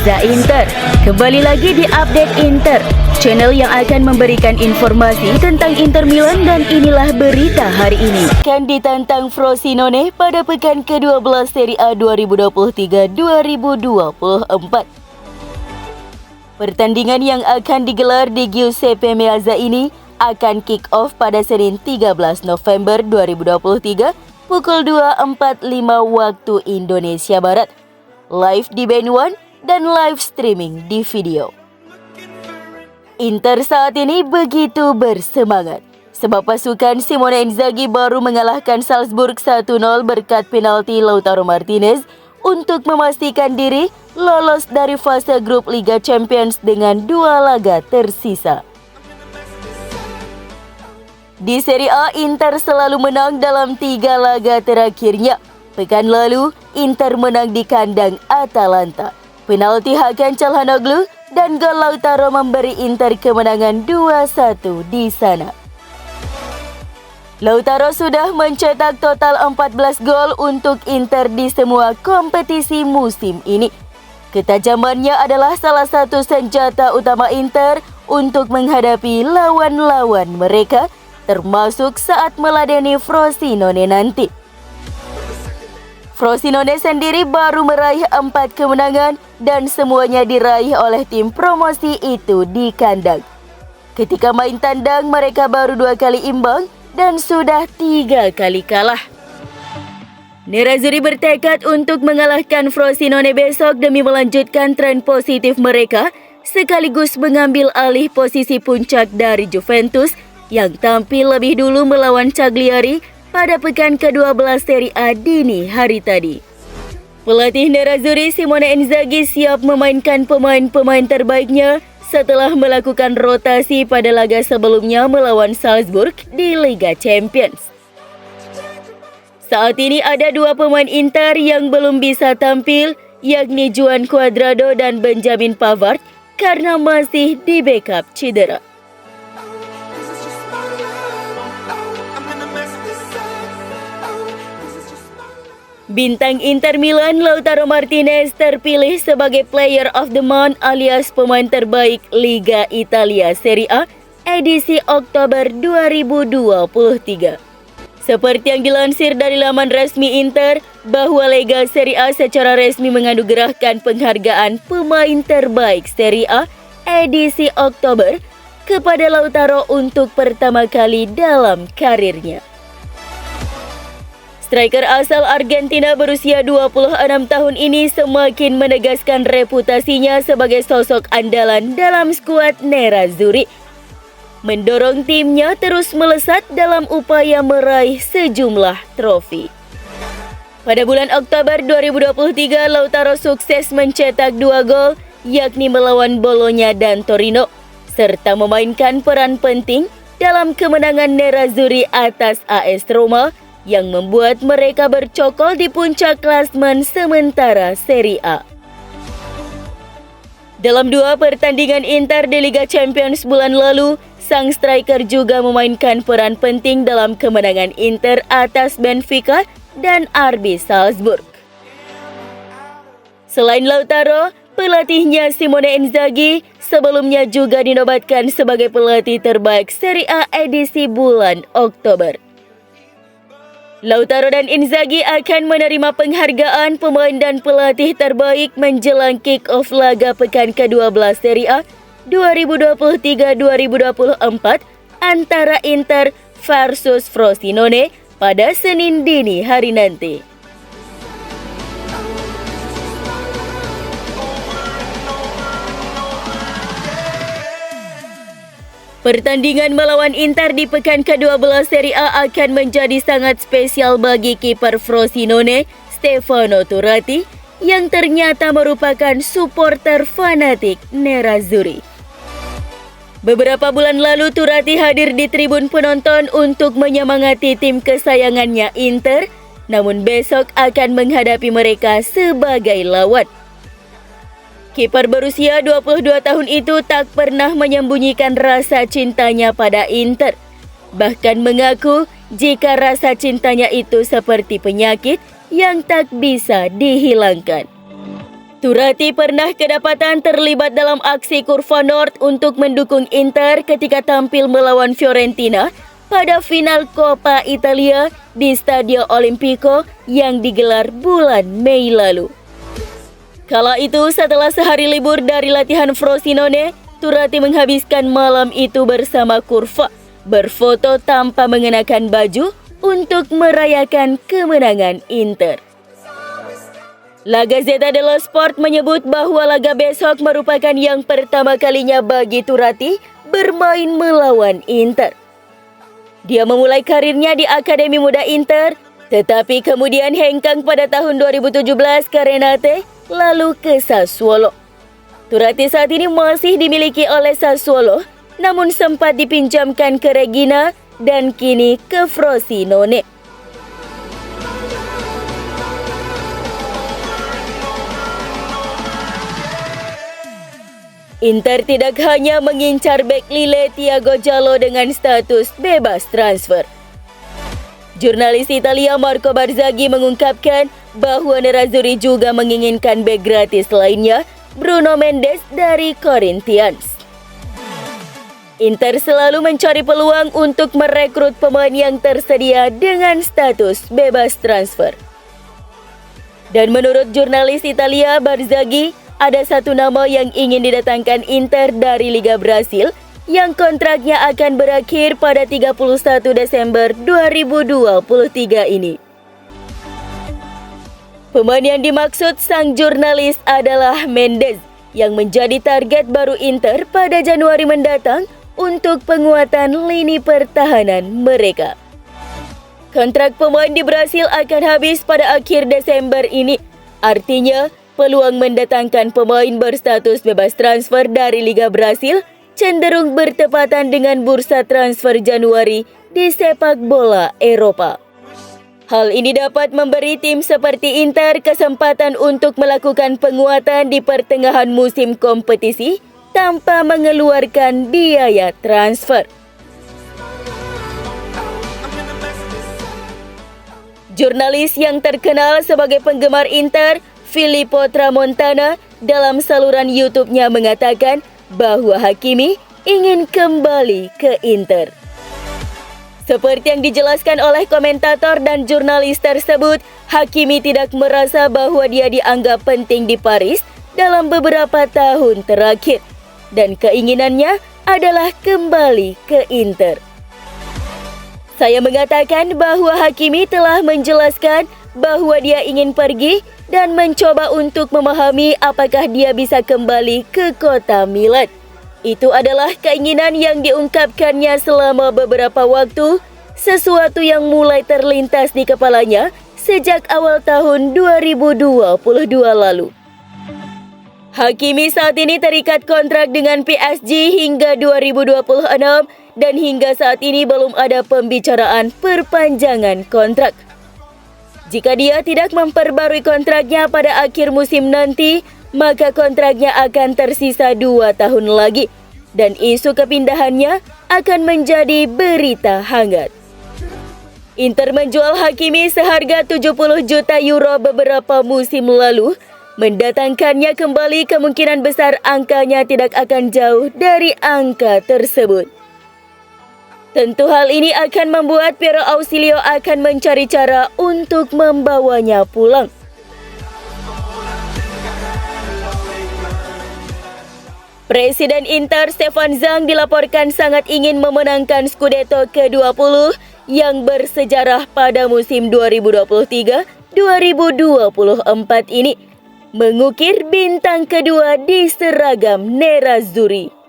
Reza Inter. Kembali lagi di Update Inter, channel yang akan memberikan informasi tentang Inter Milan, dan inilah berita hari ini. Kan ditantang Frosinone pada pekan ke-12 Serie A 2023-2024. Pertandingan yang akan digelar di Giuseppe Meazza ini akan kick off pada Senin 13 November 2023 pukul 2.45 waktu Indonesia Barat. Live di Band One dan live streaming di video. Inter saat ini begitu bersemangat sebab pasukan Simone Inzaghi baru mengalahkan Salzburg 1-0 berkat penalti Lautaro Martinez untuk memastikan diri lolos dari fase grup Liga Champions dengan 2 laga tersisa. Di Serie A, Inter selalu menang dalam 3 laga terakhirnya. Pekan lalu, Inter menang di kandang Atalanta. Penalti Hakan Çalhanoğlu dan gol Lautaro memberi Inter kemenangan 2-1 di sana. Lautaro sudah mencetak total 14 gol untuk Inter di semua kompetisi musim ini. Ketajamannya adalah salah satu senjata utama Inter untuk menghadapi lawan-lawan mereka, termasuk saat meladeni Frosinone nanti. Frosinone sendiri baru meraih 4 kemenangan dan semuanya diraih oleh tim promosi itu di kandang. Ketika main tandang, mereka baru 2 kali imbang dan sudah 3 kali kalah. Nerazzurri bertekad untuk mengalahkan Frosinone besok demi melanjutkan tren positif mereka, sekaligus mengambil alih posisi puncak dari Juventus yang tampil lebih dulu melawan Cagliari pada pekan ke-12 Serie A dini hari tadi. Pelatih Nerazzurri Simone Inzaghi siap memainkan pemain-pemain terbaiknya setelah melakukan rotasi pada laga sebelumnya melawan Salzburg di Liga Champions. Saat ini ada 2 pemain Inter yang belum bisa tampil, yakni Juan Cuadrado dan Benjamin Pavard, karena masih di backup cedera. Bintang Inter Milan Lautaro Martinez terpilih sebagai Player of the Month alias pemain terbaik Liga Italia Serie A edisi Oktober 2023. Seperti yang dilansir dari laman resmi Inter, bahwa Lega Serie A secara resmi menganugerahkan penghargaan pemain terbaik Serie A edisi Oktober kepada Lautaro untuk pertama kali dalam karirnya. Striker asal Argentina berusia 26 tahun ini semakin menegaskan reputasinya sebagai sosok andalan dalam skuad Nerazzurri, mendorong timnya terus melesat dalam upaya meraih sejumlah trofi. Pada bulan Oktober 2023, Lautaro sukses mencetak 2 gol, yakni melawan Bologna dan Torino, serta memainkan peran penting dalam kemenangan Nerazzurri atas AS Roma yang membuat mereka bercokol di puncak klasmen sementara Serie A. Dalam 2 pertandingan Inter di Liga Champions bulan lalu, sang striker juga memainkan peran penting dalam kemenangan Inter atas Benfica dan RB Salzburg. Selain Lautaro, pelatihnya Simone Inzaghi sebelumnya juga dinobatkan sebagai pelatih terbaik Serie A edisi bulan Oktober. Lautaro dan Inzaghi akan menerima penghargaan pemain dan pelatih terbaik menjelang kick-off laga pekan ke-12 Serie A 2023-2024 antara Inter versus Frosinone pada Senin dini hari nanti. Pertandingan melawan Inter di pekan ke-12 Serie A akan menjadi sangat spesial bagi kiper Frosinone, Stefano Turati, yang ternyata merupakan supporter fanatik Nerazzurri. Beberapa bulan lalu Turati hadir di tribun penonton untuk menyemangati tim kesayangannya Inter, namun besok akan menghadapi mereka sebagai lawan. Kiper berusia 22 tahun itu tak pernah menyembunyikan rasa cintanya pada Inter. Bahkan mengaku jika rasa cintanya itu seperti penyakit yang tak bisa dihilangkan. Turati pernah kedapatan terlibat dalam aksi Kurva Nord untuk mendukung Inter ketika tampil melawan Fiorentina pada final Coppa Italia di Stadio Olimpico yang digelar bulan Mei lalu. Kala itu setelah sehari libur dari latihan Frosinone, Turati menghabiskan malam itu bersama Kurva, berfoto tanpa mengenakan baju untuk merayakan kemenangan Inter. La Gazzetta dello Sport menyebut bahwa laga besok merupakan yang pertama kalinya bagi Turati bermain melawan Inter. Dia memulai karirnya di Akademi Muda Inter, tetapi kemudian hengkang pada tahun 2017 ke Renate, lalu ke Sassuolo. Turati saat ini masih dimiliki oleh Sassuolo, namun sempat dipinjamkan ke Regina dan kini ke Frosinone. Inter tidak hanya mengincar bek Lille Thiago Jallo dengan status bebas transfer. Jurnalis Italia Marco Barzaghi mengungkapkan bahwa Nerazzurri juga menginginkan bek gratis lainnya, Bruno Mendes dari Corinthians. Inter selalu mencari peluang untuk merekrut pemain yang tersedia dengan status bebas transfer. Dan menurut jurnalis Italia Barzaghi, ada satu nama yang ingin didatangkan Inter dari Liga Brasil yang kontraknya akan berakhir pada 31 Desember 2023 ini. Pemain yang dimaksud sang jurnalis adalah Mendes yang menjadi target baru Inter pada Januari mendatang untuk penguatan lini pertahanan mereka. Kontrak pemain di Brasil akan habis pada akhir Desember ini. Artinya, peluang mendatangkan pemain berstatus bebas transfer dari Liga Brasil cenderung bertepatan dengan bursa transfer Januari di sepak bola Eropa. Hal ini dapat memberi tim seperti Inter kesempatan untuk melakukan penguatan di pertengahan musim kompetisi tanpa mengeluarkan biaya transfer. Jurnalis yang terkenal sebagai penggemar Inter, Filippo Tramontana, dalam saluran YouTube-nya mengatakan bahwa Hakimi ingin kembali ke Inter. Seperti yang dijelaskan oleh komentator dan jurnalis tersebut, Hakimi tidak merasa bahwa dia dianggap penting di Paris dalam beberapa tahun terakhir, dan keinginannya adalah kembali ke Inter. Saya mengatakan bahwa Hakimi telah menjelaskan bahwa dia ingin pergi dan mencoba untuk memahami apakah dia bisa kembali ke kota Milan. Itu adalah keinginan yang diungkapkannya selama beberapa waktu, sesuatu yang mulai terlintas di kepalanya sejak awal tahun 2022 lalu. Hakimi saat ini terikat kontrak dengan PSG hingga 2026 dan hingga saat ini belum ada pembicaraan perpanjangan kontrak. Jika dia tidak memperbarui kontraknya pada akhir musim nanti, maka kontraknya akan tersisa 2 tahun lagi dan isu kepindahannya akan menjadi berita hangat. Inter menjual Hakimi seharga 70 juta euro beberapa musim lalu, mendatangkannya kembali kemungkinan besar angkanya tidak akan jauh dari angka tersebut. Tentu hal ini akan membuat Piero Ausilio akan mencari cara untuk membawanya pulang. Presiden Inter Stefan Zhang dilaporkan sangat ingin memenangkan Scudetto ke-20 yang bersejarah pada musim 2023-2024 ini, mengukir bintang kedua di seragam Nerazzurri.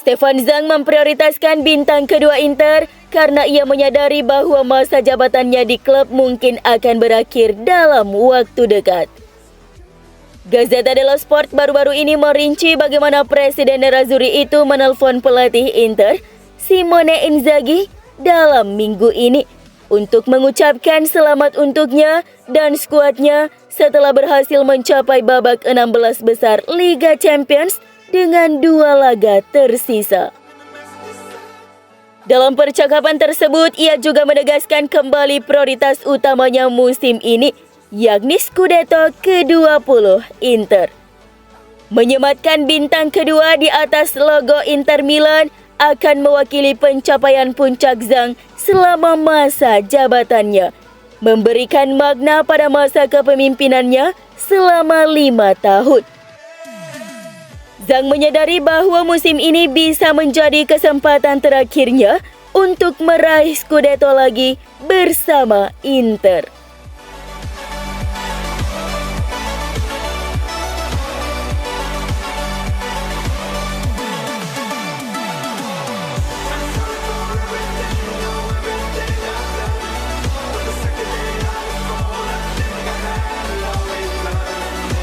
Stefan Zhang memprioritaskan bintang kedua Inter karena ia menyadari bahwa masa jabatannya di klub mungkin akan berakhir dalam waktu dekat. Gazzetta dello Sport baru-baru ini merinci bagaimana Presiden Nerazzurri itu menelpon pelatih Inter, Simone Inzaghi, dalam minggu ini untuk mengucapkan selamat untuknya dan skuadnya setelah berhasil mencapai babak 16 besar Liga Champions dengan 2 laga tersisa. Dalam percakapan tersebut, ia juga menegaskan kembali prioritas utamanya musim ini, yakni Scudetto ke-20 Inter. Menyematkan bintang kedua di atas logo Inter Milan akan mewakili pencapaian puncak Zhang selama masa jabatannya, memberikan makna pada masa kepemimpinannya selama 5 tahun. Zhang menyadari bahwa musim ini bisa menjadi kesempatan terakhirnya untuk meraih Scudetto lagi bersama Inter.